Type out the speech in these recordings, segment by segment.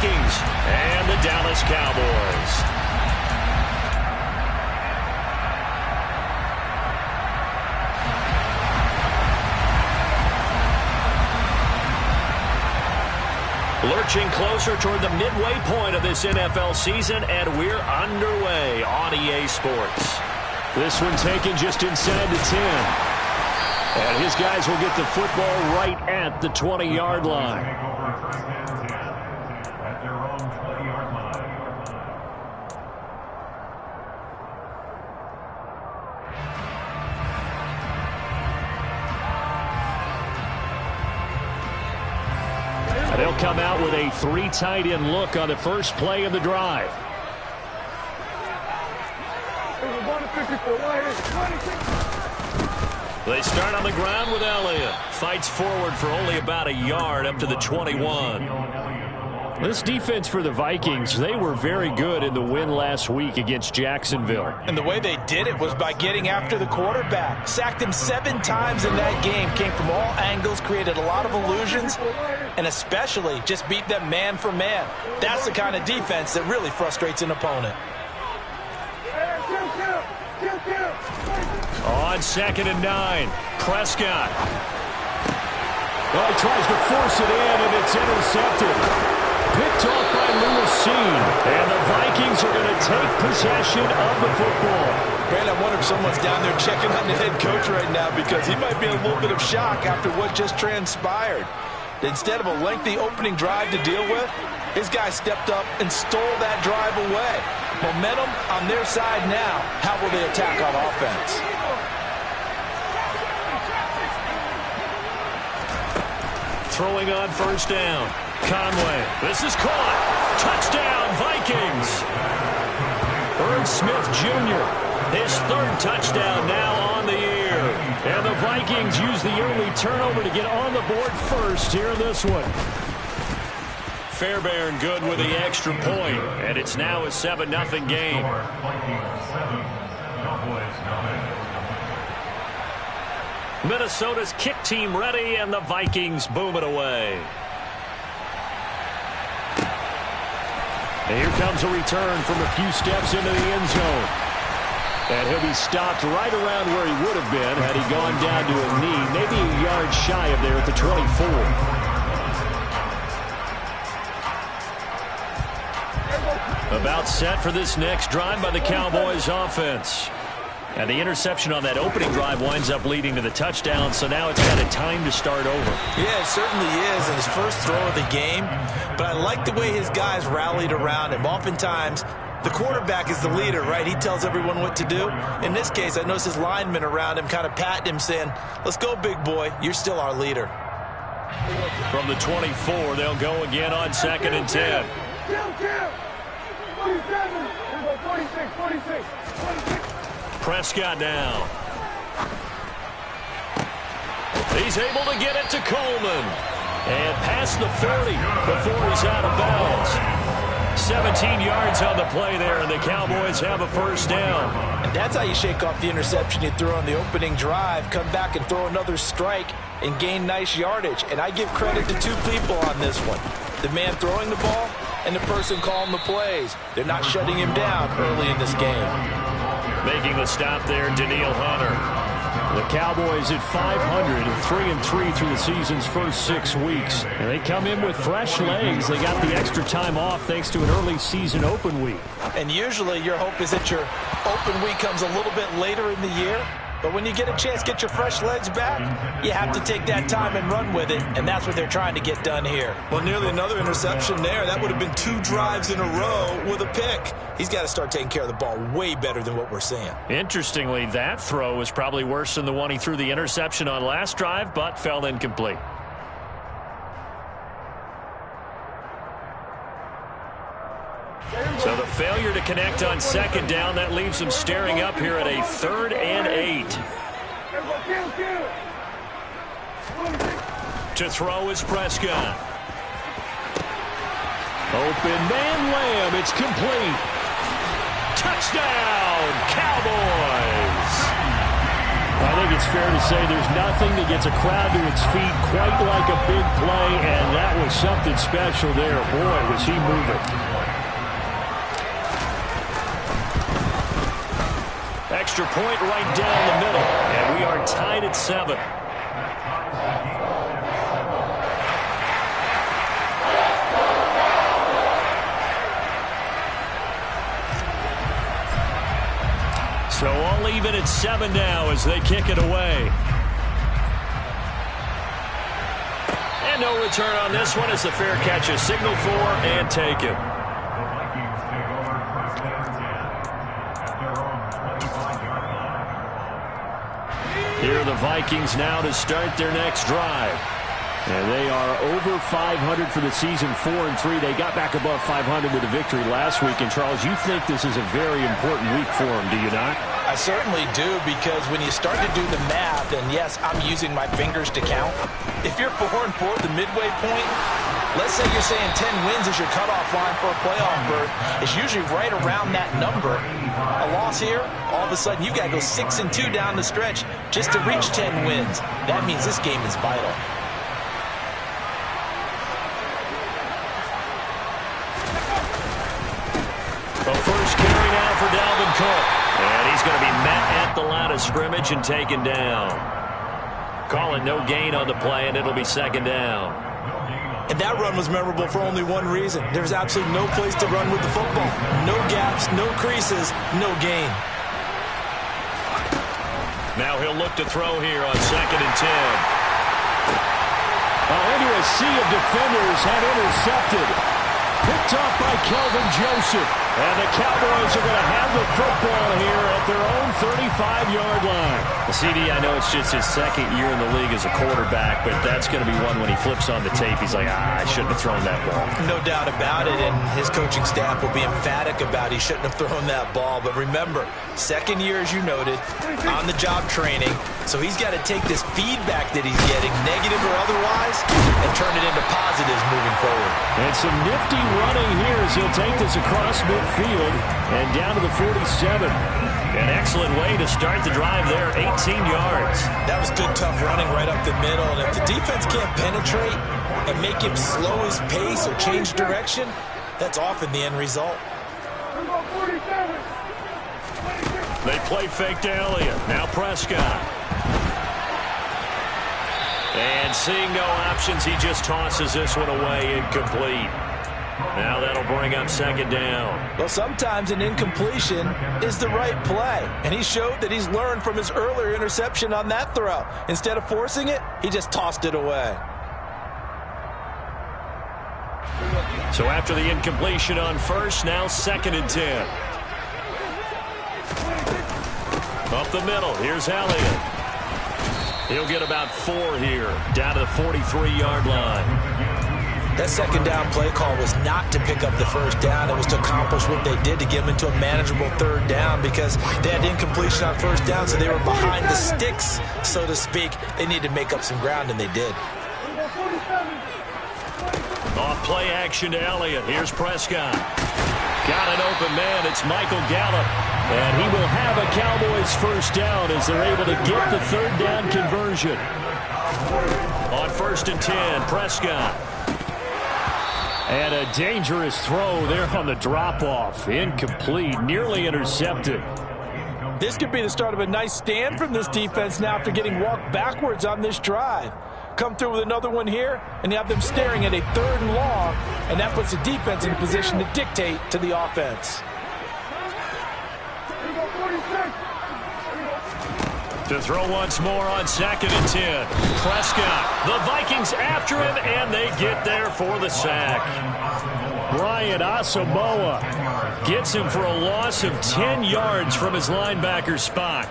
Vikings and the Dallas Cowboys. Lurching closer toward the midway point of this NFL season, and we're underway on EA Sports. This one taken just inside the 10. And his guys will get the football right at the 20-yard line. They'll come out with a 3 tight end look on the first play of the drive. They start on the ground with Elliott. Fights forward for only about a yard up to the 21. This defense for the Vikings, they were very good in the win last week against Jacksonville. And the way they did it was by getting after the quarterback. Sacked him 7 times in that game. Came from all angles, created a lot of illusions, and especially just beat them man for man. That's the kind of defense that really frustrates an opponent. On 2nd and 9, Prescott. Well, he tries to force it in, and it's intercepted. Picked off by Lewis-Cine. And the Vikings are going to take possession of the football. Man, I wonder if someone's down there checking on the head coach right now, because he might be in a little bit of shock after what just transpired. Instead of a lengthy opening drive to deal with, his guy stepped up and stole that drive away. Momentum on their side now. How will they attack on offense? Throwing on first down. Conway. This is caught. Touchdown, Vikings. Irv Smith Jr. His 3rd touchdown now on the year. And the Vikings use the early turnover to get on the board first here in this one. Fairbairn good with the extra point. And it's now a 7-0 game. Minnesota's kick team ready, and the Vikings boom it away. And here comes a return from a few steps into the end zone. And he'll be stopped right around where he would have been had he gone down to a knee, maybe a yard shy of there at the 24. About set for this next drive by the Cowboys offense. And the interception on that opening drive winds up leading to the touchdown, so now it's got a time to start over. Yeah, it certainly is, in his first throw of the game. But I like the way his guys rallied around him. Oftentimes, the quarterback is the leader, right? He tells everyone what to do. In this case, I noticed his linemen around him kind of patting him, saying, "Let's go, big boy. You're still our leader." From the 24, they'll go again on 2nd and 10. 46. Prescott now. He's able to get it to Coleman. And past the 40 before he's out of bounds. 17 yards on the play there, and the Cowboys have a first down. And that's how you shake off the interception you threw on the opening drive. Come back and throw another strike and gain nice yardage. And I give credit to 2 people on this one. The man throwing the ball and the person calling the plays. They're not shutting him down early in this game. Making the stop there, Daniil Hunter. The Cowboys at 500 and 3-3 through the season's first 6 weeks. And they come in with fresh legs. They got the extra time off thanks to an early season open week. And usually your hope is that your open week comes a little bit later in the year. But when you get a chance to get your fresh legs back, you have to take that time and run with it, and that's what they're trying to get done here. Well, nearly another interception there. That would have been 2 drives in a row with a pick. He's got to start taking care of the ball way better than what we're seeing. Interestingly, that throw was probably worse than the one he threw the interception on last drive, but fell incomplete. So the failure to connect on 2nd down, that leaves him staring up here at a 3rd and 8. To throw is Prescott. Open man Lamb. It's complete. Touchdown, Cowboys! I think it's fair to say there's nothing that gets a crowd to its feet quite like a big play, and that was something special there. Boy, was he moving. Extra point right down the middle, and we are tied at 7. So all even at 7 now as they kick it away. And no return on this one as the fair catch is signaled for and taken. Here are the Vikings now to start their next drive. And they are over 500 for the season, 4-3. They got back above 500 with a victory last week. And, Charles, you think this is a very important week for them, do you not? I certainly do, because when you start to do the math, and yes, I'm using my fingers to count. If you're 4-4 at the midway point, let's say you're saying 10 wins is your cutoff line for a playoff berth. It's usually right around that number. A loss here, all of a sudden you got to go 6-2 down the stretch just to reach 10 wins. That means this game is vital. The first carry now for Dalvin Cook. And he's going to be met at the line of scrimmage and taken down. Calling no gain on the play, and it'll be second down. And that run was memorable for only one reason. There's absolutely no place to run with the football. No gaps, no creases, no gain. Now he'll look to throw here on 2nd and 10. Into a sea of defenders and intercepted. Picked off by Kelvin Joseph. And the Cowboys are going to have the football here at their own 35-yard line. The CD, I know it's just his second year in the league as a quarterback, but that's going to be one when he flips on the tape. He's like, I shouldn't have thrown that ball. No doubt about it, and his coaching staff will be emphatic about he shouldn't have thrown that ball. But remember, second year, as you noted, on-the-job training, so he's got to take this feedback that he's getting, negative or otherwise, and turn it into positives moving forward. And some nifty running here as he'll take this across midfield and down to the 47. An excellent way to start the drive there, 18 yards. That was good, tough running right up the middle. And if the defense can't penetrate and make him slow his pace or change direction, that's often the end result. They play fake to Elliott. Now Prescott. And seeing no options, he just tosses this one away, incomplete. Now that'll bring up second down. Well, sometimes an incompletion is the right play. And he showed that he's learned from his earlier interception on that throw. Instead of forcing it, he just tossed it away. So after the incompletion on first, now 2nd and 10. Up the middle, here's Elliott. He'll get about 4 here, down to the 43-yard line. That second down play call was not to pick up the first down. It was to accomplish what they did to get them into a manageable third down, because they had incompletion on first down, so they were behind the sticks, so to speak. They needed to make up some ground, and they did. Off play action to Elliott. Here's Prescott. Got an open man. It's Michael Gallup. And he will have a Cowboys first down as they're able to get the third down conversion. On 1st and 10, Prescott. And a dangerous throw there on the drop-off. Incomplete, nearly intercepted. This could be the start of a nice stand from this defense now after getting walked backwards on this drive. Come through with another one here, and you have them staring at a 3rd and long, and that puts the defense in a position to dictate to the offense. To throw once more on 2nd and 10. Prescott. The Vikings after him, and they get there for the sack. Brian Asamoah gets him for a loss of 10 yards from his linebacker spot.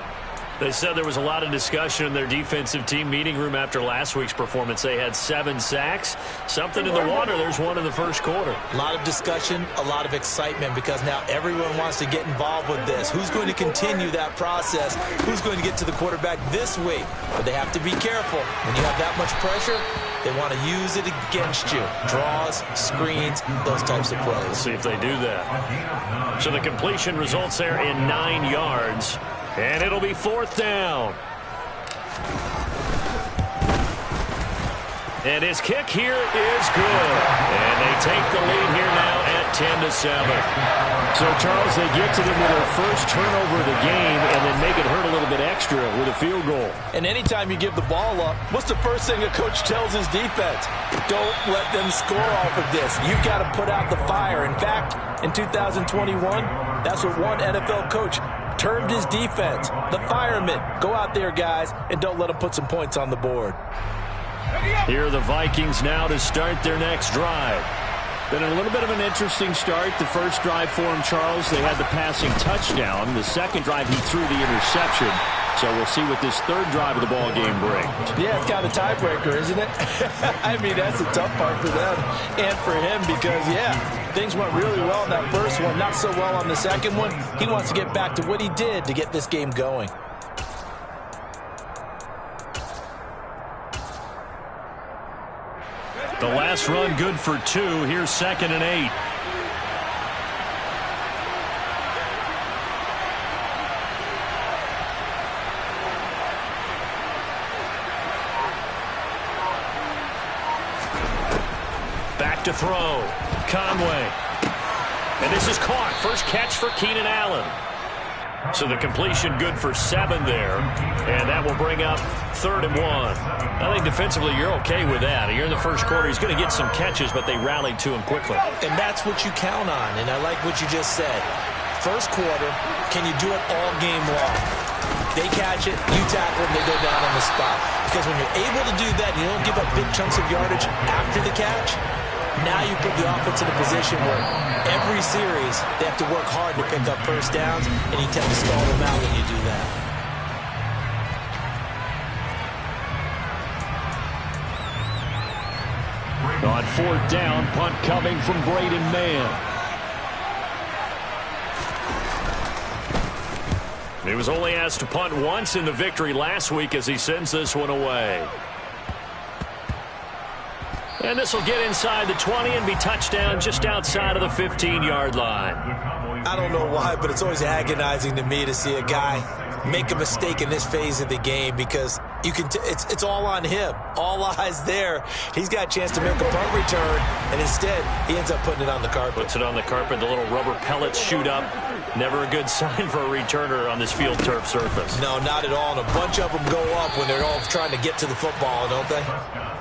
They said there was a lot of discussion in their defensive team meeting room after last week's performance. They had 7 sacks. Something in the water. There's one in the first quarter. A lot of discussion, a lot of excitement, because now everyone wants to get involved with this. Who's going to continue that process? Who's going to get to the quarterback this week? But they have to be careful. When you have that much pressure, they want to use it against you. Draws, screens, those types of plays. We'll see if they do that. So the completion results there in 9 yards. And it'll be 4th down. And his kick here is good. And they take the lead here now at 10-7. So, Charles, they get to them with their first turnover of the game and then make it hurt a little bit extra with a field goal. And anytime you give the ball up, what's the first thing a coach tells his defense? Don't let them score off of this. You've got to put out the fire. In fact, in 2021, that's what one NFL coach termed his defense. The firemen. Go out there, guys, and don't let them put some points on the board. Here are the Vikings now to start their next drive. Been a little bit of an interesting start. The first drive for him, Charles, they had the passing touchdown. The second drive, he threw the interception. So we'll see what this third drive of the ball game brings. Yeah, it's kind of a tiebreaker, isn't it? I mean, that's the tough part for them and for him because, yeah, things went really well in that first one, not so well on the second one. He wants to get back to what he did to get this game going. The last run good for 2. Here's 2nd and 8. Back to throw. Conway. And this is caught. First catch for Keenan Allen. So the completion good for 7 there. And that will bring up 3rd and 1. I think defensively you're okay with that. Here in the first quarter, he's going to get some catches, but they rallied to him quickly. And that's what you count on, and I like what you just said. First quarter, can you do it all game long? They catch it, you tackle them, they go down on the spot. Because when you're able to do that, you don't give up big chunks of yardage after the catch, now you put the offense in a position where every series they have to work hard to pick up first downs, and you tend to stall them out when you do that. On 4th down, punt coming from Braden Mann. He was only asked to punt once in the victory last week as he sends this one away. And this will get inside the 20 and be touchdown just outside of the 15-yard line. I don't know why, but it's always agonizing to me to see a guy make a mistake in this phase of the game because you can it's all on him. All eyes there. He's got a chance to make a punt return, and instead he ends up putting it on the carpet. Puts it on the carpet. The little rubber pellets shoot up. Never a good sign for a returner on this field turf surface. No, not at all. And a bunch of them go up when they're all trying to get to the football, don't they?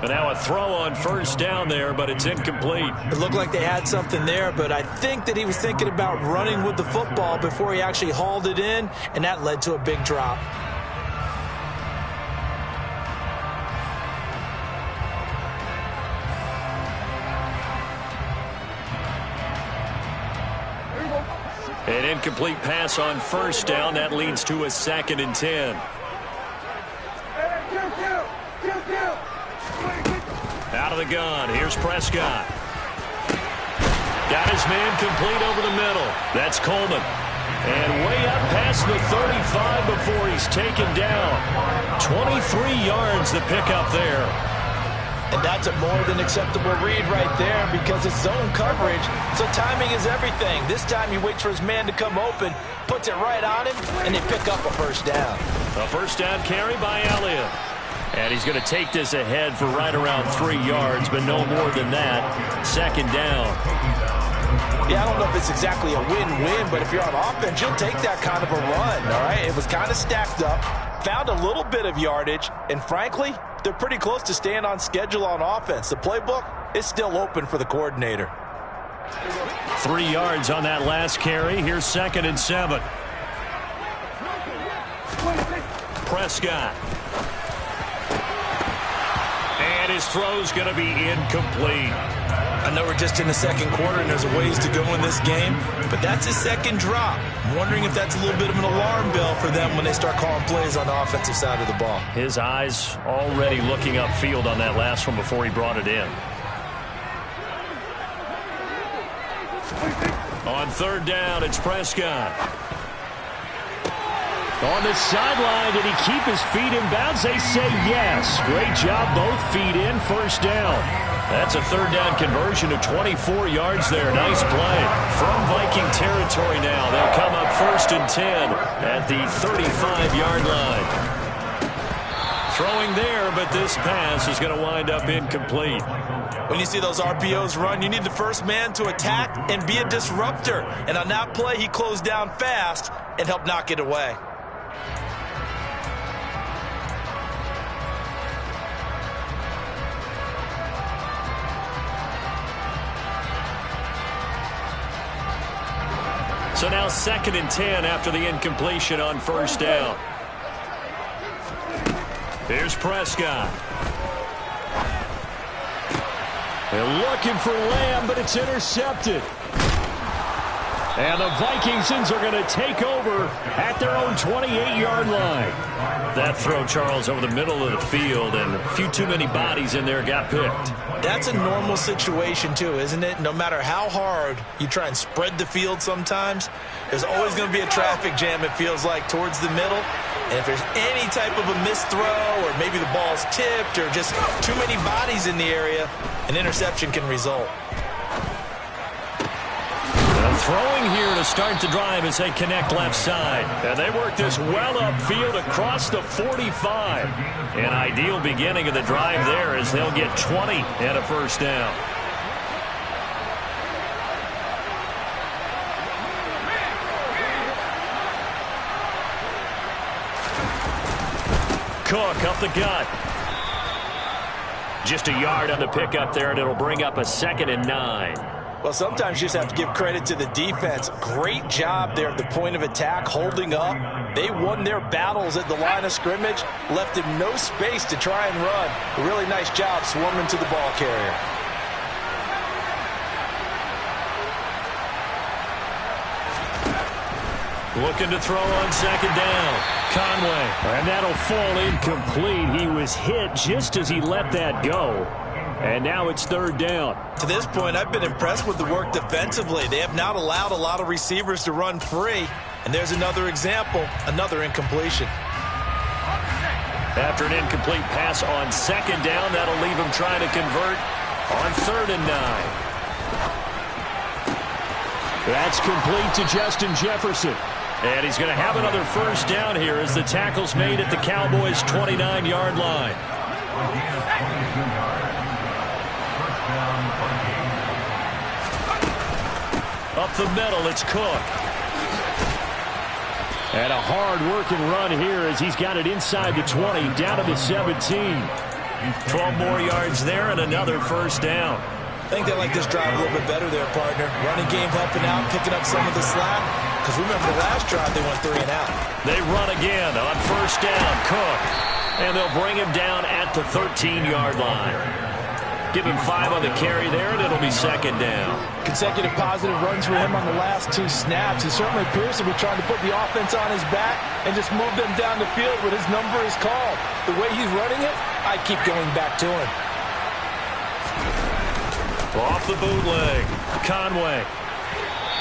And now a throw on 1st down there, but it's incomplete. It looked like they had something there, but I think that he was thinking about running with the football before he actually hauled it in, and that led to a big drop. An incomplete pass on 1st down. That leads to a 2nd and 10. Out of the gun. Here's Prescott. Got his man complete over the middle. That's Coleman. And way up past the 35 before he's taken down. 23 yards the pickup there. And that's a more than acceptable read right there because it's zone coverage, so timing is everything. This time he waits for his man to come open, puts it right on him, and they pick up a 1st down. A 1st down carry by Elliott. And he's going to take this ahead for right around 3 yards, but no more than that. 2nd down. Yeah, I don't know if it's exactly a win-win, but if you're on offense, you'll take that kind of a run, all right? It was kind of stacked up, found a little bit of yardage, and frankly, they're pretty close to staying on schedule on offense. The playbook is still open for the coordinator. 3 yards on that last carry. Here's 2nd and 7. Prescott. And his throw's going to be incomplete. I know we're just in the 2nd quarter and there's a ways to go in this game, but that's his 2nd drop. I'm wondering if that's a little bit of an alarm bell for them when they start calling plays on the offensive side of the ball. His eyes already looking upfield on that last one before he brought it in. On 3rd down, it's Prescott. On the sideline, did he keep his feet in bounds? They say yes. Great job, both feet in, 1st down. That's a 3rd down conversion of 24 yards there. Nice play. From Viking territory now, they'll come up 1st and 10 at the 35-yard line. but this pass is going to wind up incomplete. When you see those RPOs run, you need the first man to attack and be a disruptor. And on that play, he closed down fast and helped knock it away. So now 2nd and 10 after the incompletion on first down. Here's Prescott. They're looking for Lamb, but it's intercepted. And the Vikings are going to take over at their own 28-yard line. That throw, Charles, over the middle of the field, and a few too many bodies in there got picked. That's a normal situation, too, isn't it? No matter how hard you try and spread the field sometimes, there's always going to be a traffic jam, it feels like, towards the middle. And if there's any type of a missed throw or maybe the ball's tipped or just too many bodies in the area, an interception can result. Throwing here to start the drive as they connect left side. And they work this well upfield across the 45. An ideal beginning of the drive there as they'll get 20 and a first down. Cook up the gut. Just a yard on the pickup there, and it'll bring up a 2nd and 9. Well, sometimes you just have to give credit to the defense. Great job there at the point of attack, holding up. They won their battles at the line of scrimmage, left him no space to try and run. A really nice job swarming to the ball carrier. Looking to throw on 2nd down. Conway. And that'll fall incomplete. He was hit just as he let that go. And now it's 3rd down. To this point, I've been impressed with the work defensively. They have not allowed a lot of receivers to run free. And there's another example, another incompletion. After an incomplete pass on 2nd down, that'll leave him trying to convert on 3rd and 9. That's complete to Justin Jefferson. And he's going to have another first down here as the tackle's made at the Cowboys' 29-yard line. Up the middle, it's Cook. And a hard-working run here as he's got it inside the 20, down to the 17. 12 more yards there and another first down. I think they like this drive a little bit better there, partner. Running game helping out, picking up some of the slack. Because remember, the last drive they went 3 and out. They run again on first down, Cook. And they'll bring him down at the 13-yard line. Give him 5 on the carry there, and it'll be 2nd down. Consecutive positive runs for him on the last 2 snaps. He certainly appears to be trying to put the offense on his back and just move them down the field when his number is called. The way he's running it, I keep going back to him. Off the bootleg, Conway.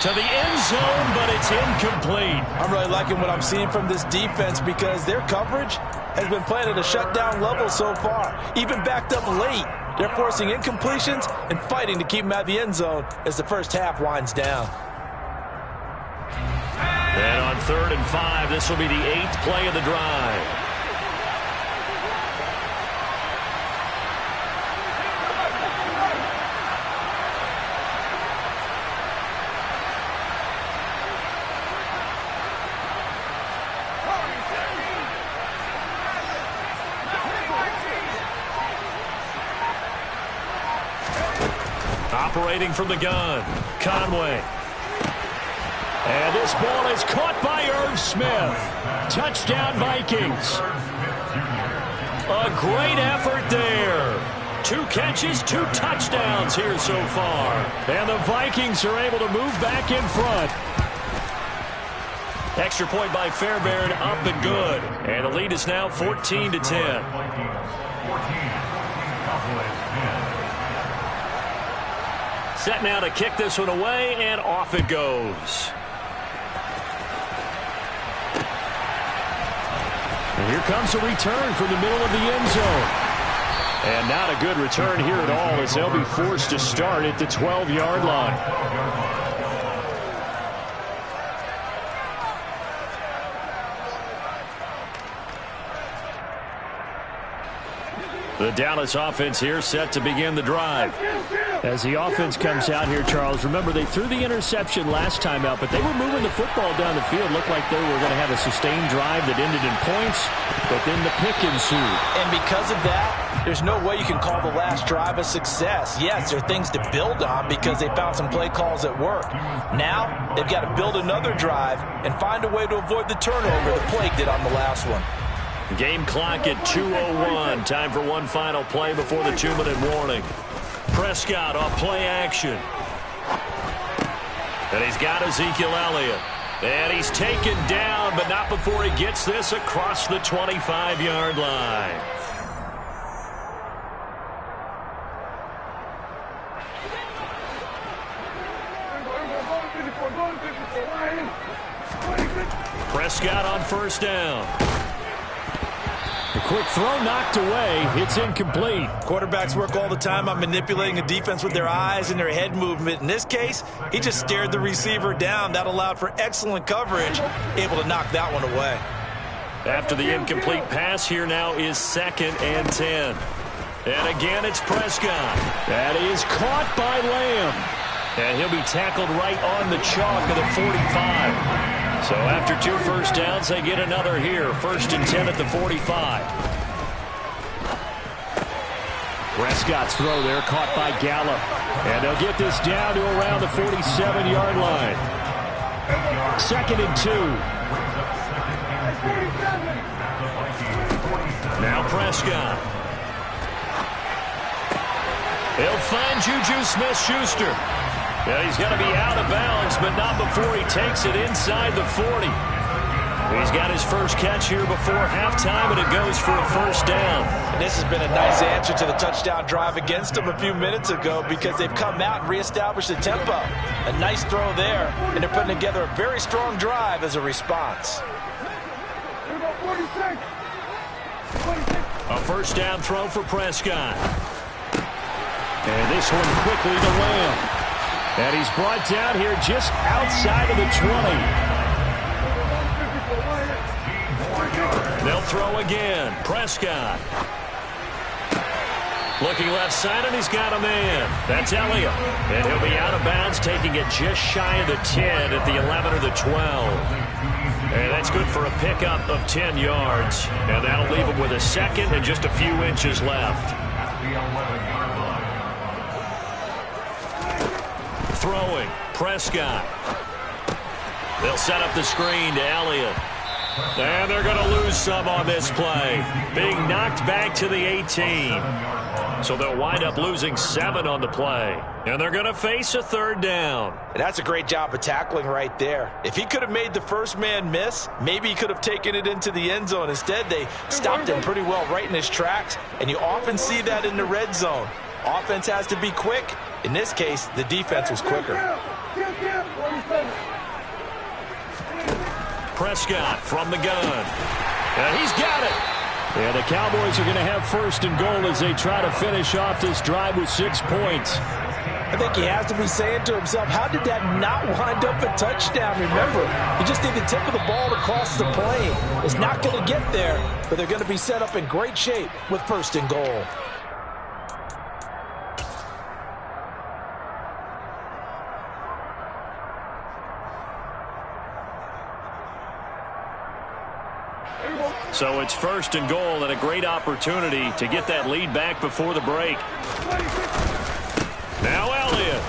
To the end zone, but it's incomplete. I'm really liking what I'm seeing from this defense because their coverage has been playing at a shutdown level so far. Even backed up late, they're forcing incompletions and fighting to keep them out of the end zone as the first half winds down. And on 3rd and 5, this will be the 8th play of the drive. Operating from the gun, Conway. And this ball is caught by Irv Smith. Touchdown, Vikings. A great effort there. 2 catches, 2 touchdowns here so far. And the Vikings are able to move back in front. Extra point by Fairbairn, up and good. And the lead is now 14-10. Set now to kick this one away, and off it goes. And here comes a return from the middle of the end zone. And not a good return here at all as they'll be forced to start at the 12-yard line. The Dallas offense here set to begin the drive. As the offense comes out here, Charles, remember they threw the interception last time out, but they were moving the football down the field. Looked like they were going to have a sustained drive that ended in points, but then the pick ensued. And because of that, there's no way you can call the last drive a success. Yes, there are things to build on because they found some play calls that work. Now, they've got to build another drive and find a way to avoid the turnover the Plague did on the last one. Game clock at 2:01. Time for one final play before the 2-minute warning. Prescott off play action. And he's got Ezekiel Elliott. And he's taken down, but not before he gets this across the 25-yard line. Prescott on first down. The quick throw knocked away. It's incomplete. Quarterbacks work all the time on manipulating a defense with their eyes and their head movement. In this case, he just stared the receiver down. That allowed for excellent coverage, able to knock that one away. After the incomplete pass, here now is 2nd and 10. And again, it's Prescott. That is caught by Lamb. And he'll be tackled right on the chalk of the 45. So after 2 first downs, they get another here. 1st and 10 at the 45. Prescott's throw there caught by Gallup. And they'll get this down to around the 47-yard line. 2nd and 2. Now Prescott. He'll find Juju Smith-Schuster. Yeah, he's going to be out of bounds, but not before he takes it inside the 40. He's got his first catch here before halftime, and it goes for a first down. And this has been a nice answer to the touchdown drive against them a few minutes ago because they've come out and reestablished the tempo. A nice throw there, and they're putting together a very strong drive as a response. A first down throw for Prescott. And this one quickly to Lamb. And he's brought down here just outside of the 20. They'll throw again. Prescott. Looking left side, and he's got a man. That's Elliott. And he'll be out of bounds, taking it just shy of the 10 at the 11 or the 12. And that's good for a pickup of 10 yards. And that'll leave him with a second and just a few inches left. Throwing, Prescott. They'll set up the screen to Elliott. And they're going to lose some on this play. Being knocked back to the 18. So they'll wind up losing 7 on the play. And they're going to face a 3rd down. And that's a great job of tackling right there. If he could have made the first man miss, maybe he could have taken it into the end zone. Instead, they stopped him pretty well right in his tracks. And you often see that in the red zone. Offense has to be quick. In this case, the defense was quicker. Prescott from the gun. And he's got it. Yeah, the Cowboys are going to have 1st and goal as they try to finish off this drive with 6 points. I think he has to be saying to himself, how did that not wind up a touchdown? Remember, he just need the tip of the ball to cross the plane. It's not going to get there, but they're going to be set up in great shape with 1st and goal. So it's 1st and goal and a great opportunity to get that lead back before the break. Now Elliott.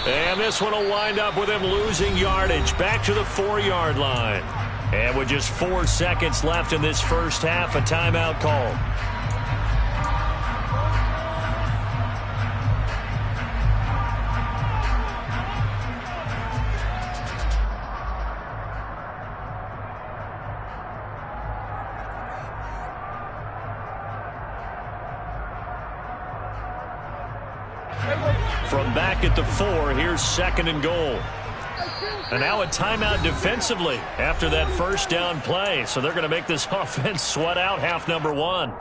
And this one will wind up with him losing yardage back to the 4-yard line. And with just 4 seconds left in this first half, a timeout call. From back at the 4, here's 2nd and goal. And now a timeout defensively after that first down play. So they're going to make this offense sweat out half number 1.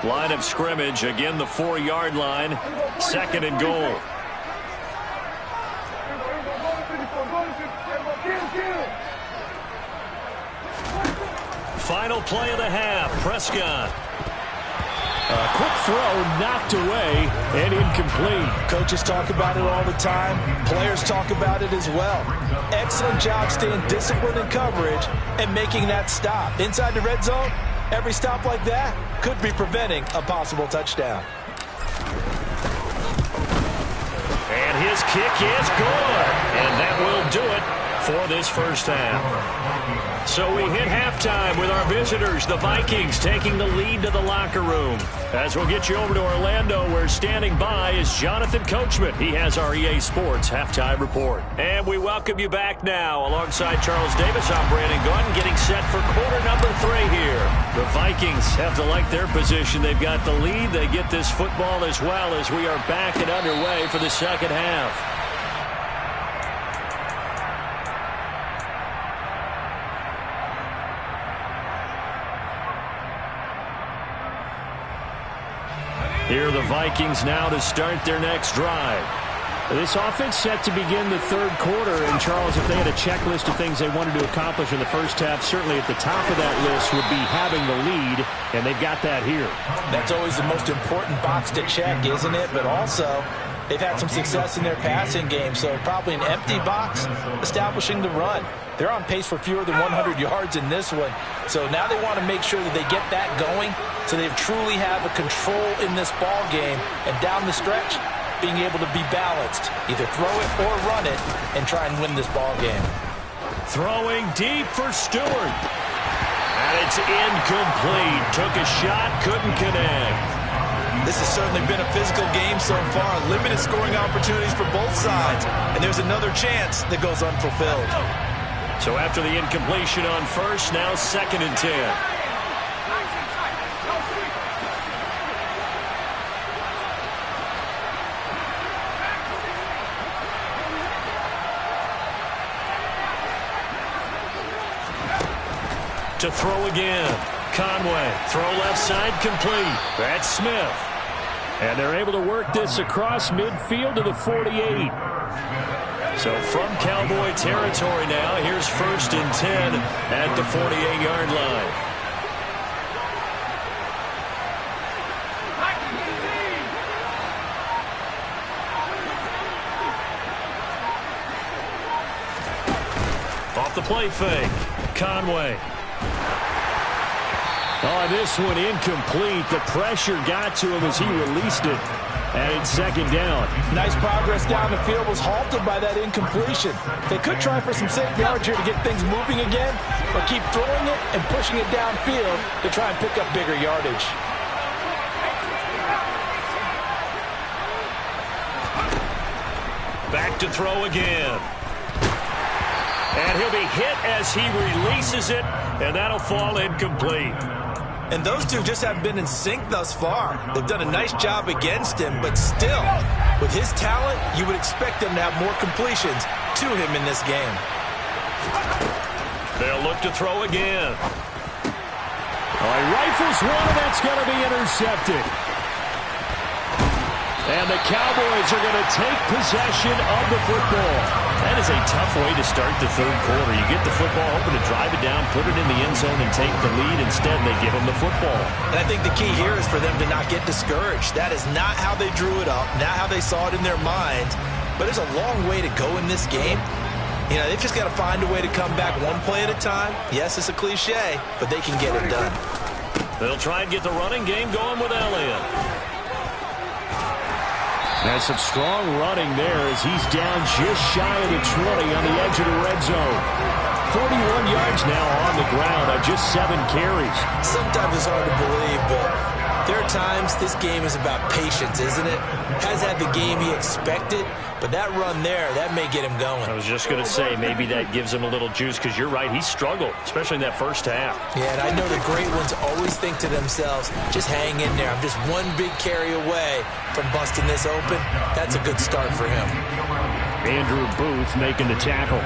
Line of scrimmage, again the 4-yard line. 2nd and goal. Final play of the half. Prescott. A quick throw knocked away and incomplete. Coaches talk about it all the time. Players talk about it as well. Excellent job staying disciplined in coverage and making that stop. Inside the red zone, every stop like that could be preventing a possible touchdown. And his kick is good. And that will do it for this first half. So we hit halftime with our visitors, the Vikings, taking the lead to the locker room. As we'll get you over to Orlando, where standing by is Jonathan Coachman. He has our EA Sports Halftime Report. And we welcome you back now. Alongside Charles Davis, I'm Brandon Gordon, getting set for quarter number 3 here. The Vikings have to like their position. They've got the lead. They get this football as well as we are back and underway for the second half. Here are the Vikings now to start their next drive. This offense set to begin the third quarter. And, Charles, if they had a checklist of things they wanted to accomplish in the first half, certainly at the top of that list would be having the lead, and they've got that here. That's always the most important box to check, isn't it? But also, they've had some success in their passing game, so probably an empty box establishing the run. They're on pace for fewer than 100 yards in this one. So now they want to make sure that they get that going so they truly have a control in this ball game. And down the stretch, being able to be balanced. Either throw it or run it and try and win this ball game. Throwing deep for Stewart. And it's incomplete. Took a shot, couldn't connect. This has certainly been a physical game so far. Limited scoring opportunities for both sides. And there's another chance that goes unfulfilled. So after the incompletion on first, now 2nd and 10. To throw again. Conway. Throw left side complete. That's Smith. And they're able to work this across midfield to the 48. So from Cowboy territory now, here's 1st and 10 at the 48-yard line. Off the play fake. Conway. Oh, this one incomplete. The pressure got to him as he released it. And it's 2nd down. Nice progress down the field was halted by that incompletion. They could try for some safe yards here to get things moving again, or keep throwing it and pushing it downfield to try and pick up bigger yardage. Back to throw again. And he'll be hit as he releases it, and that'll fall incomplete. And those two just haven't been in sync thus far. They've done a nice job against him, but still, with his talent, you would expect them to have more completions to him in this game. They'll look to throw again. Oh, he rifles one, and that's going to be intercepted. And the Cowboys are going to take possession of the football. That is a tough way to start the third quarter. You get the football, hoping to drive it down, put it in the end zone, and take the lead. Instead, they give them the football. And I think the key here is for them to not get discouraged. That is not how they drew it up, not how they saw it in their minds. But there's a long way to go in this game. You know, they've just got to find a way to come back one play at a time. Yes, it's a cliche, but they can get it done. They'll try and get the running game going with Elliott. There's some strong running there as he's down just shy of the 20 on the edge of the red zone. 41 yards now on the ground on just 7 carries. Sometimes it's hard to believe, but there are times this game is about patience, isn't it? Has had the game he expected, but that run there, that may get him going. I was just going to say, maybe that gives him a little juice, because you're right, he struggled, especially in that first half. Yeah, and I know the great ones always think to themselves, just hang in there. I'm just one big carry away from busting this open. That's a good start for him. Andrew Booth making the tackle.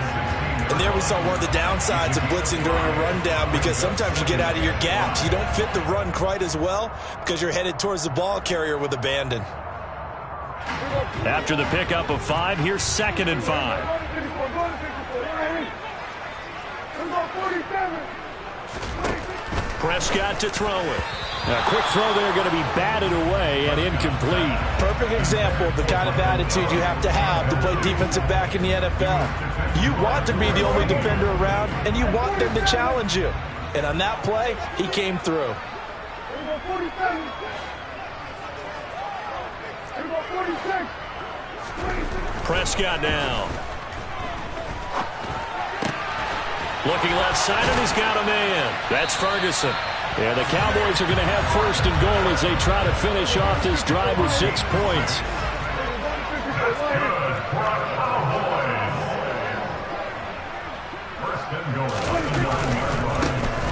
And there we saw one of the downsides of blitzing during a rundown, because sometimes you get out of your gaps. You don't fit the run quite as well because you're headed towards the ball carrier with abandon. After the pickup of 5, here's 2nd and 5. Prescott to throw it. A quick throw there, going to be batted away and incomplete. Perfect example of the kind of attitude you have to play defensive back in the NFL. You want to be the only defender around, and you want them to challenge you. And on that play, he came through. Prescott now. Looking left side, and he's got a man. That's Ferguson. Yeah, the Cowboys are going to have 1st and goal as they try to finish off this drive with 6 points.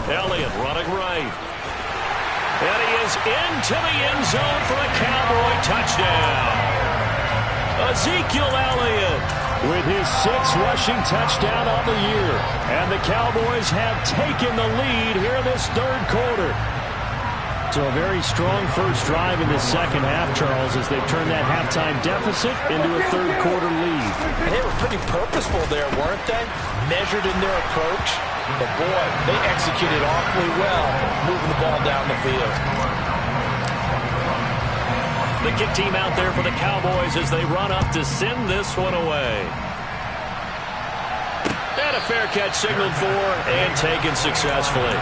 Elliott running right. And he is into the end zone for a Cowboy touchdown. Ezekiel Elliott with his 6th rushing touchdown on the year. And the Cowboys have taken the lead here in this 3rd quarter. So a very strong first drive in the second half, Charles, as they've turned that halftime deficit into a 3rd quarter lead. And they were pretty purposeful there, weren't they? Measured in their approach. But boy, they executed awfully well, moving the ball down the field. The kick team out there for the Cowboys as they run up to send this one away. And a fair catch signaled for and taken successfully.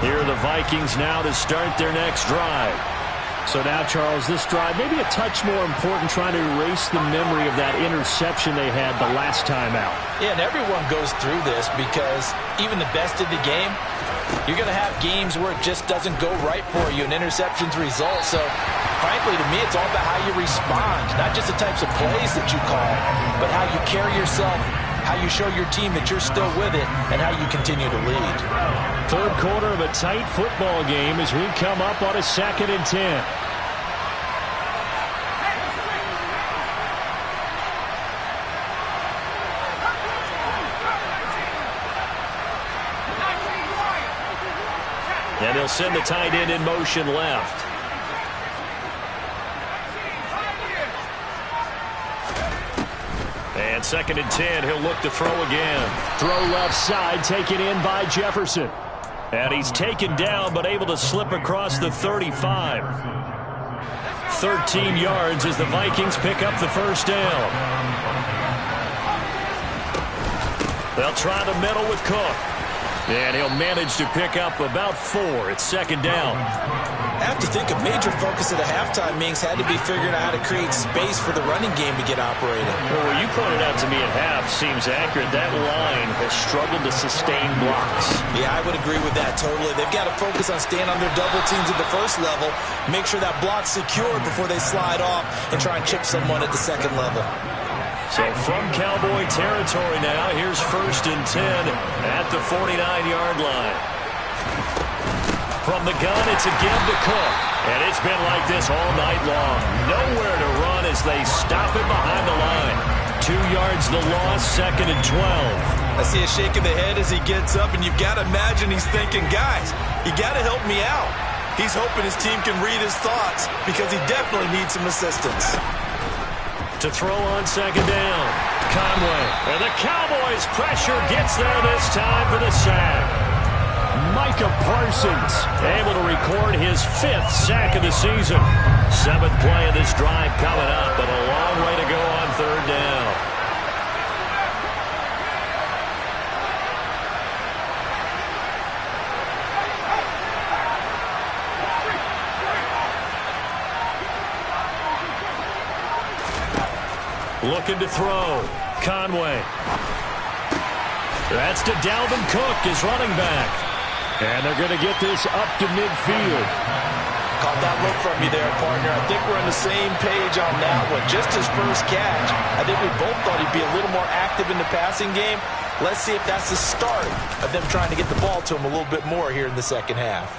Here are the Vikings now to start their next drive. So now, Charles, this drive may be a touch more important, trying to erase the memory of that interception they had the last time out. Yeah, and everyone goes through this because even the best in the game, you're going to have games where it just doesn't go right for you and interceptions result. So, frankly, to me, it's all about how you respond, not just the types of plays that you call, but how you carry yourself, how you show your team that you're still with it, and how you continue to lead. 3rd quarter of a tight football game as we come up on a 2nd and 10. And he'll send the tight end in motion left. And 2nd and 10, he'll look to throw again. Throw left side, taken in by Jefferson. And he's taken down, but able to slip across the 35. 13 yards as the Vikings pick up the 1st down. They'll try the middle with Cook. And he'll manage to pick up about 4. It's 2nd down. I have to think a major focus at a halftime means had to be figuring out how to create space for the running game to get operating. Well, what you pointed out to me at half seems accurate. That line has struggled to sustain blocks. Yeah, I would agree with that totally. They've got to focus on staying on their double teams at the 1st level, make sure that block's secured before they slide off and try and chip someone at the 2nd level. So from Cowboy territory now, here's 1st and 10 at the 49-yard line. From the gun, it's a give to Cook. And it's been like this all night long. Nowhere to run as they stop it behind the line. 2 yards the loss, 2nd and 12. I see a shake of the head as he gets up, and you've got to imagine he's thinking, guys, you got to help me out. He's hoping his team can read his thoughts because he definitely needs some assistance. To throw on 2nd down, Conway. And the Cowboys' pressure gets there this time for the sack. Micah Parsons able to record his 5th sack of the season. 7th play of this drive coming up, but a long way to go on 3rd down. Looking to throw. Conway. That's to Dalvin Cook, his running back. And they're going to get this up to midfield. Caught that look from you there, partner. I think we're on the same page on that one. Just his first catch. I think we both thought he'd be a little more active in the passing game. Let's see if that's the start of them trying to get the ball to him a little bit more here in the 2nd half.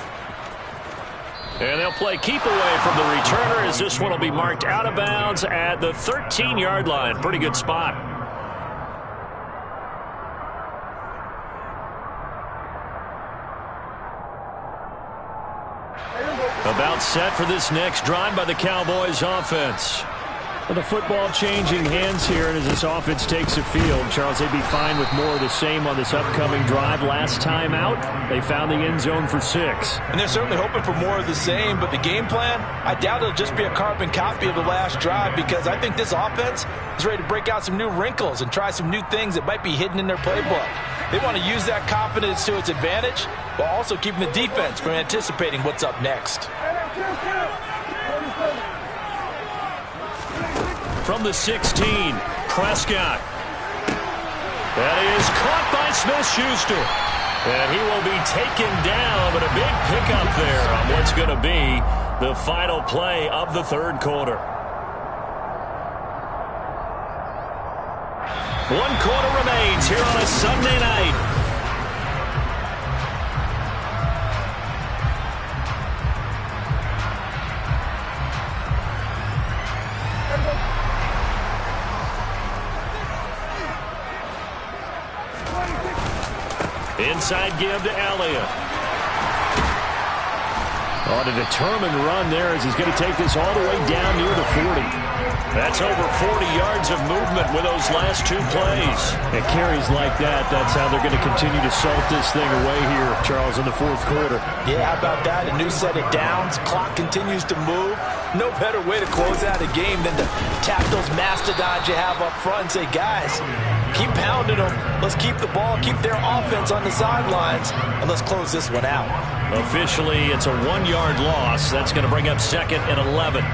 And they'll play keep away from the returner as this one will be marked out of bounds at the 13-yard line. Pretty good spot. About set for this next drive by the Cowboys offense. Well, the football changing hands here, and as this offense takes the field, Charles, they'd be fine with more of the same on this upcoming drive. Last time out, they found the end zone for 6. And they're certainly hoping for more of the same, but the game plan, I doubt it'll just be a carbon copy of the last drive, because I think this offense is ready to break out some new wrinkles and try some new things that might be hidden in their playbook. They want to use that confidence to its advantage, while also keeping the defense from anticipating what's up next. From the 16, Prescott. That is caught by Smith-Schuster. And he will be taken down, but a big pickup there on what's going to be the final play of the third quarter. 1 quarter remains here on a Sunday night. Inside give to Elliott. On a determined run there as he's going to take this all the way down near the 40. That's over 40 yards of movement with those last 2 plays. It carries like that. That's how they're going to continue to salt this thing away here, Charles, in the fourth quarter. Yeah, how about that? A new set of downs. Clock continues to move. No better way to close out a game than to tap those mastodons you have up front and say, guys, keep pounding them. Let's keep the ball, keep their offense on the sidelines, and let's close this one out. Officially, it's a 1-yard loss. That's going to bring up 2nd and 11.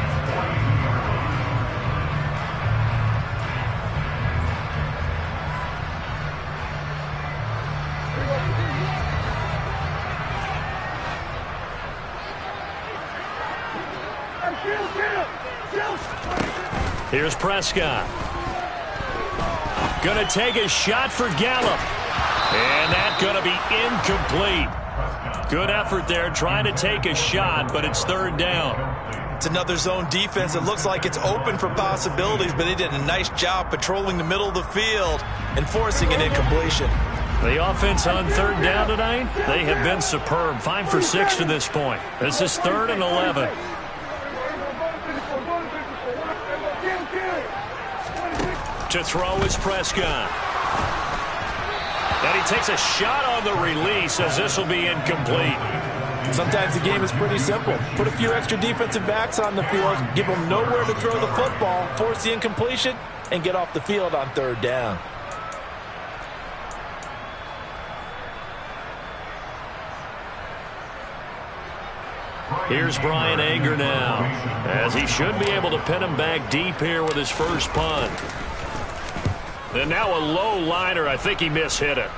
Here's Prescott. Going to take a shot for Gallup. And that's going to be incomplete. Good effort there trying to take a shot, but it's 3rd down. It's another zone defense. It looks like it's open for possibilities, but they did a nice job patrolling the middle of the field and forcing an incompletion. The offense on 3rd down tonight, they have been superb. 5 for 6 to this point. This is 3rd and 11. To throw is Prescott. And he takes a shot on the release as this will be incomplete. Sometimes the game is pretty simple. Put a few extra defensive backs on the field, give them nowhere to throw the football, force the incompletion, and get off the field on 3rd down. Here's Brian Anger now, as he should be able to pin him back deep here with his first punt. And now a low liner. I think he mishit it.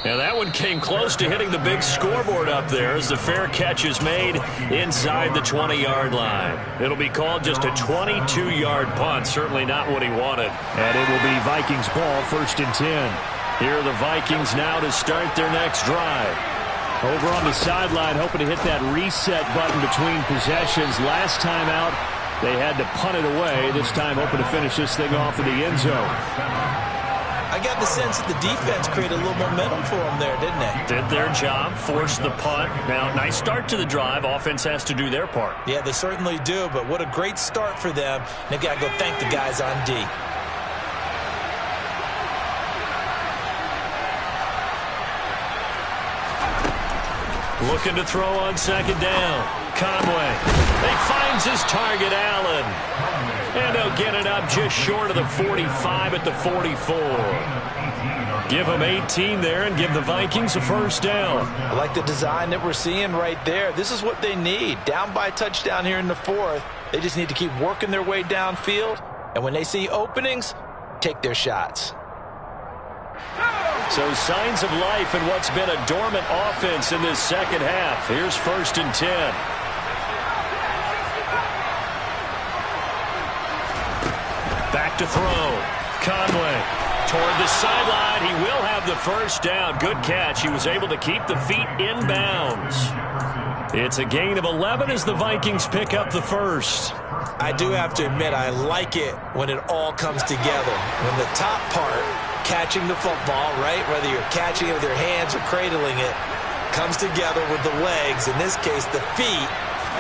And that one came close to hitting the big scoreboard up there as the fair catch is made inside the 20-yard line. It'll be called just a 22-yard punt. Certainly not what he wanted. And it will be Vikings ball, 1st and 10. Here are the Vikings now to start their next drive. Over on the sideline, hoping to hit that reset button between possessions. Last time out, they had to punt it away. This time, hoping to finish this thing off in the end zone. I got the sense that the defense created a little momentum for them there, didn't they? Did their job, forced the punt. Now, nice start to the drive. Offense has to do their part. Yeah, they certainly do, but what a great start for them. They've got to go thank the guys on D. Looking to throw on 2nd down. Conway. He finds his target, Allen. And they'll get it up just short of the 45 at the 44. Give them 18 there and give the Vikings a 1st down. I like the design that we're seeing right there. This is what they need. Down by a touchdown here in the 4th. They just need to keep working their way downfield. And when they see openings, take their shots. So signs of life in what's been a dormant offense in this second half. Here's 1st and 10. Back to throw. Conway toward the sideline. He will have the 1st down. Good catch. He was able to keep the feet in bounds. It's a gain of 11 as the Vikings pick up the first. I do have to admit, I like it when it all comes together. When the top part, catching the football, right, whether you're catching it with your hands or cradling it, comes together with the legs, in this case the feet,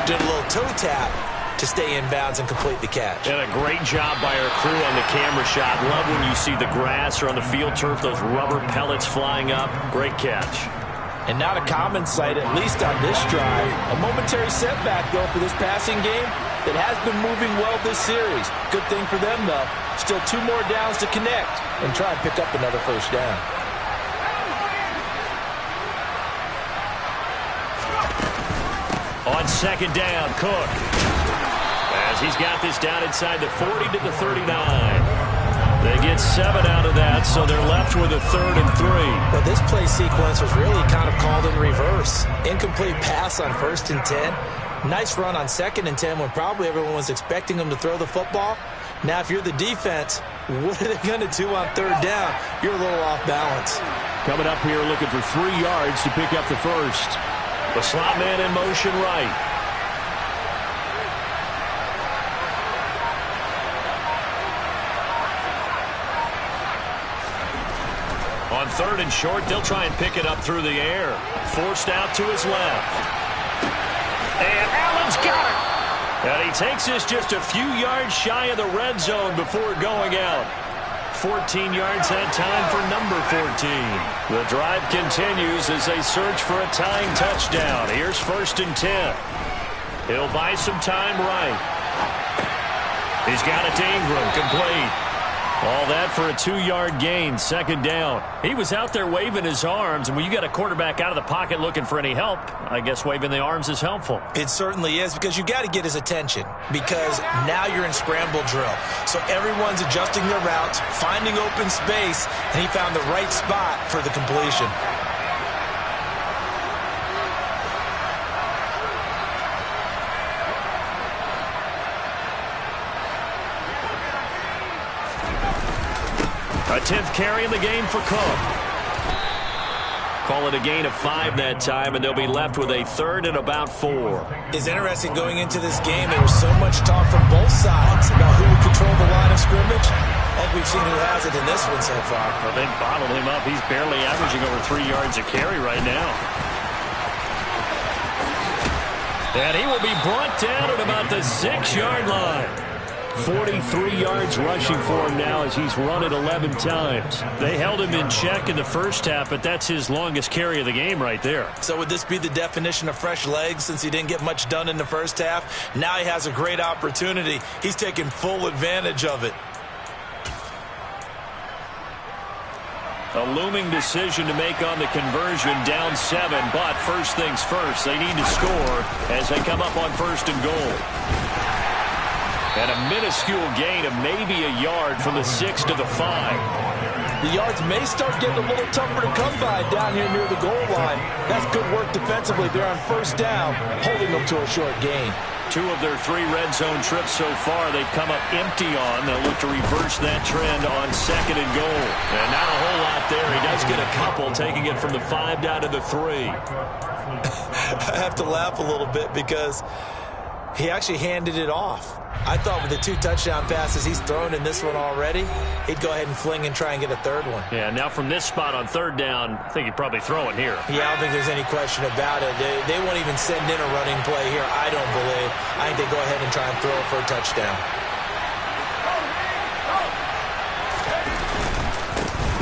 doing a little toe tap to stay in bounds and complete the catch. And a great job by our crew on the camera shot. Love when you see the grass or on the field turf, those rubber pellets flying up. Great catch. And not a common sight, at least on this drive. A momentary setback, though, for this passing game that has been moving well this series. Good thing for them, though. Still 2 more downs to connect and try and pick up another first down. On second down, Cook. As he's got this down inside the 40 to the 39. They get 7 out of that, so they're left with a 3rd and 3. But this play sequence was really kind of called in reverse. Incomplete pass on 1st and 10. Nice run on 2nd and 10 when probably everyone was expecting them to throw the football. Now, if you're the defense, what are they going to do on 3rd down? You're a little off balance. Coming up here looking for 3 yards to pick up the first. The slot man in motion right. On 3rd and short, they'll try and pick it up through the air. Forced out to his left. And Allen's got it. And he takes this just a few yards shy of the red zone before going out. 14 yards that time for number 14. The drive continues as they search for a tying touchdown. Here's 1st and 10. He'll buy some time right. He's got it to Ingram, complete. All that for a 2-yard gain, 2nd down. He was out there waving his arms, and when you got a quarterback out of the pocket looking for any help, I guess waving the arms is helpful. It certainly is, because you got to get his attention, because now you're in scramble drill. So everyone's adjusting their routes, finding open space, and he found the right spot for the completion. A 10th carry in the game for Cook. Call it a gain of 5 that time, and they'll be left with a 3rd and about 4. It's interesting going into this game. There was so much talk from both sides about who would control the line of scrimmage. And we've seen who has it in this one so far. Well, they bottled him up. He's barely averaging over 3 yards a carry right now. And he will be brought down at about the 6-yard line. 43 yards rushing for him now as he's run it 11 times. They held him in check in the first half, but that's his longest carry of the game right there. So would this be the definition of fresh legs since he didn't get much done in the first half? Now he has a great opportunity. He's taking full advantage of it. A looming decision to make on the conversion, down 7, but first things first, they need to score as they come up on 1st and goal. And a minuscule gain of maybe a yard from the 6 to the 5. The yards may start getting a little tougher to come by down here near the goal line. That's good work defensively. They're on 1st down, holding them to a short gain. 2 of their 3 red zone trips so far, they've come up empty on. They'll look to reverse that trend on 2nd and goal. And not a whole lot there. He does get a couple, taking it from the 5 down to the 3. I have to laugh a little bit because he actually handed it off. I thought with the 2 touchdown passes he's thrown in this one already, he'd go ahead and fling and try and get a 3rd one. Yeah, now from this spot on 3rd down, I think he'd probably throw it here. Yeah, I don't think there's any question about it. They won't even send in a running play here, I don't believe. I think they go ahead and try and throw it for a touchdown.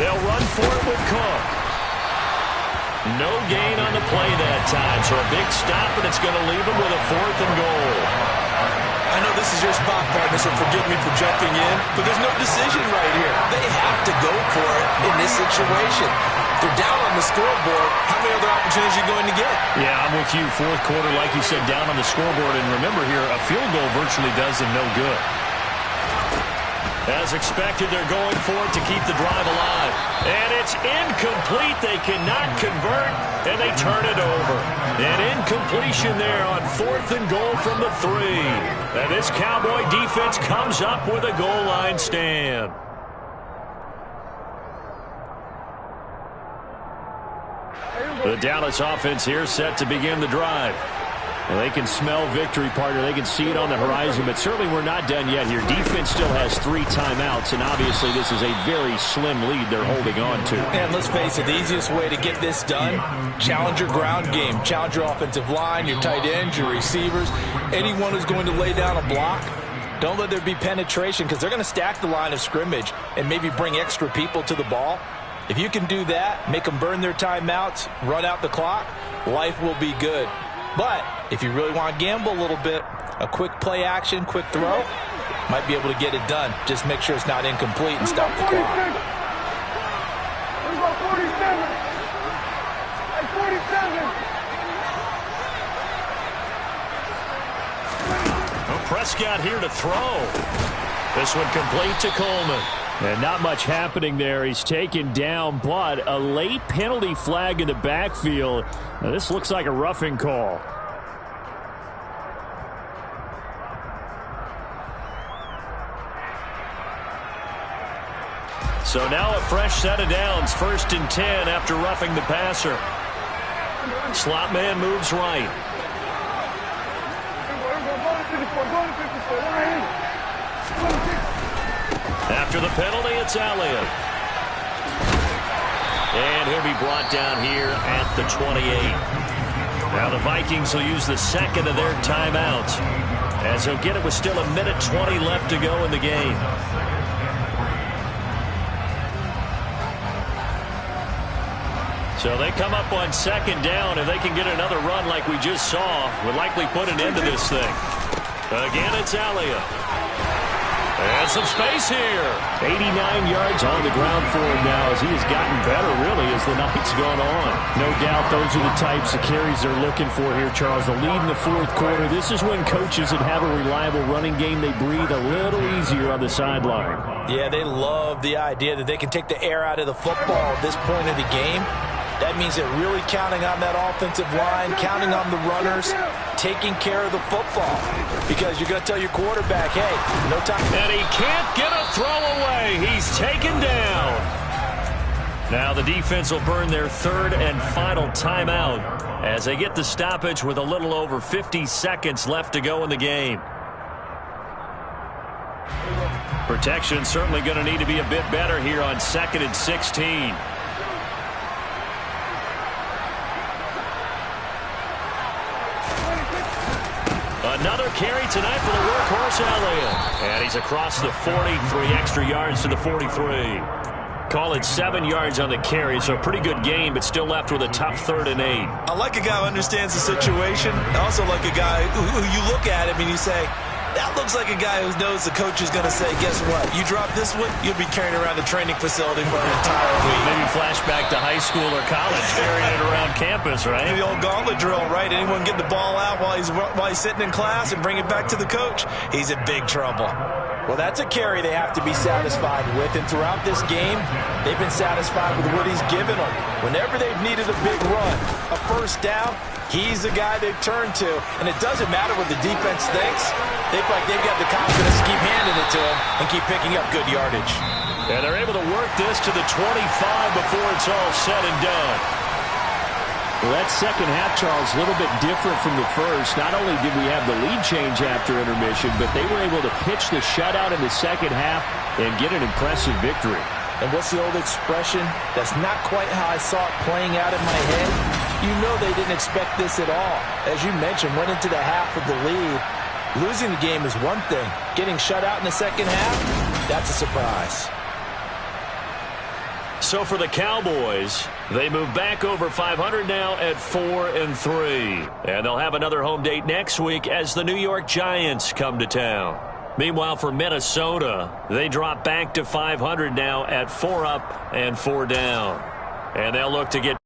They'll run for it with Cook. No gain on the play that time, so a big stop, and it's going to leave them with a 4th and goal. I know this is your spot, partner, so forgive me for jumping in, but there's no decision right here. They have to go for it in this situation. They're down on the scoreboard. How many other opportunities are you going to get? Yeah, I'm with you. 4th quarter, like you said, down on the scoreboard. And remember here, a field goal virtually does them no good. As expected, they're going for it to keep the drive alive. And it's incomplete. They cannot convert, and they turn it over. An incompletion there on 4th and goal from the 3. And this Cowboy defense comes up with a goal line stand. The Dallas offense here set to begin the drive. Well, they can smell victory, partner. They can see it on the horizon, but certainly we're not done yet here. Defense still has 3 timeouts, and obviously this is a very slim lead they're holding on to. And let's face it, the easiest way to get this done, challenge your ground game. Challenge your offensive line, your tight ends, your receivers, anyone who's going to lay down a block. Don't let there be penetration because they're going to stack the line of scrimmage and maybe bring extra people to the ball. If you can do that, make them burn their timeouts, run out the clock, life will be good. But if you really want to gamble a little bit, a quick play action, quick throw, might be able to get it done. Just make sure it's not incomplete and stop the clock. Well, Prescott here to throw. This one complete to Coleman. And not much happening there. He's taken down, but a late penalty flag in the backfield. Now, this looks like a roughing call. So now a fresh set of downs. 1st and 10 after roughing the passer. Slot man moves right. After the penalty, it's Elliott. And he'll be brought down here at the 28. Now the Vikings will use the second of their timeouts, as he'll get it with still 1:20 left to go in the game. So they come up on 2nd down. If they can get another run like we just saw, would likely put an end to this thing. Again, it's Elliott. And some space here. 89 yards on the ground for him now as he has gotten better, really, as the night's gone on. No doubt those are the types of carries they're looking for here, Charles. The lead in the 4th quarter. This is when coaches that have a reliable running game, they breathe a little easier on the sideline. Yeah, they love the idea that they can take the air out of the football at this point of the game. That means they're really counting on that offensive line, counting on the runners, taking care of the football. Because you're going to tell your quarterback, hey, no time. And he can't get a throw away. He's taken down. Now the defense will burn their 3rd and final timeout as they get the stoppage with a little over 50 seconds left to go in the game. Protection certainly going to need to be a bit better here on 2nd and 16. Another carry tonight for the workhorse Elliott. And he's across the 40, 3 extra yards to the 43. Call it 7 yards on the carry, so a pretty good game, but still left with a tough 3rd and 8. I like a guy who understands the situation. I also like a guy who you look at him and you say, that looks like a guy who knows the coach is going to say, guess what? You drop this one, you'll be carrying around the training facility for an entire week. Maybe flashback to high school or college, carrying it around campus, right? The old gauntlet drill, right? Anyone get the ball out while he's sitting in class and bring it back to the coach? He's in big trouble. Well, that's a carry they have to be satisfied with. And throughout this game, they've been satisfied with what he's given them. Whenever they've needed a big run, a 1st down, he's the guy they've turned to. And it doesn't matter what the defense thinks. They feel like they've got the confidence to keep handing it to him and keep picking up good yardage. And they're able to work this to the 25 before it's all said and done. Well, that second half, Charles, a little bit different from the first. Not only did we have the lead change after intermission, but they were able to pitch the shutout in the second half and get an impressive victory. And what's the old expression? That's not quite how I saw it playing out in my head. You know they didn't expect this at all. As you mentioned, went into the half with the lead. Losing the game is one thing. Getting shut out in the second half, that's a surprise. So for the Cowboys, they move back over 500 now at 4-3. And they'll have another home date next week as the New York Giants come to town. Meanwhile, for Minnesota, they drop back to 500 now at 4 up and 4 down. And they'll look to get